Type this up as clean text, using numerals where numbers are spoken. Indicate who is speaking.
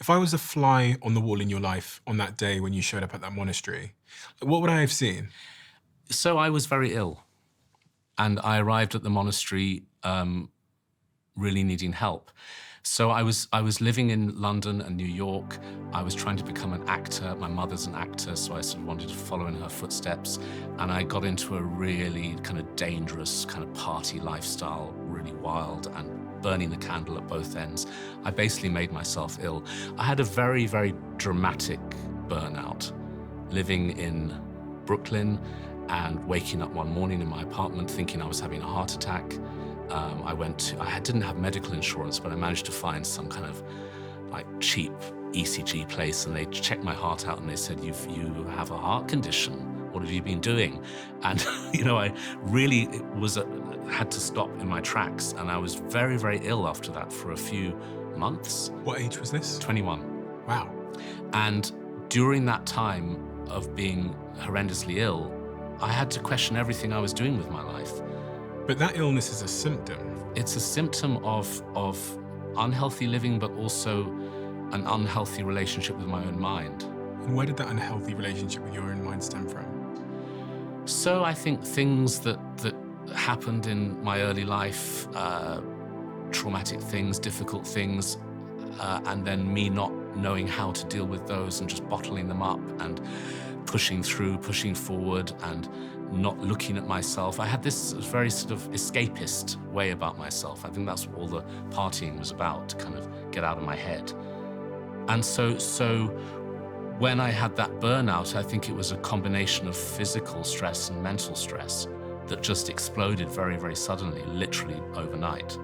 Speaker 1: If I was a fly on the wall in your life on that day when you showed up at that monastery, what would I have seen?
Speaker 2: So I was very ill, and I arrived at the monastery really needing help. So I was living in London and New York. I was trying to become an actor. My mother's an actor, so I sort of wanted to follow in her footsteps. And I got into a really kind of dangerous kind of party lifestyle, really wild and burning the candle at both ends. I basically made myself ill. I had a very, very dramatic burnout, living in Brooklyn and waking up one morning in my apartment thinking I was having a heart attack. I didn't have medical insurance, but I managed to find some kind of like cheap ECG place, and they checked my heart out and they said, you have a heart condition. What have you been doing? And I really had to stop in my tracks, and I was very, very ill after that for a few months.
Speaker 1: What age was this?
Speaker 2: 21.
Speaker 1: Wow.
Speaker 2: And during that time of being horrendously ill, I had to question everything I was doing with my life.
Speaker 1: But that illness is a symptom.
Speaker 2: It's a symptom of unhealthy living, but also an unhealthy relationship with my own mind.
Speaker 1: And where did that unhealthy relationship with your own mind stem from?
Speaker 2: So I think things that happened in my early life, traumatic things, difficult things, and then me not knowing how to deal with those and just bottling them up and pushing through, pushing forward, and not looking at myself. I had this very sort of escapist way about myself. I think that's what all the partying was about, to kind of get out of my head. And so when I had that burnout, I think it was a combination of physical stress and mental stress that just exploded very, very suddenly, literally overnight.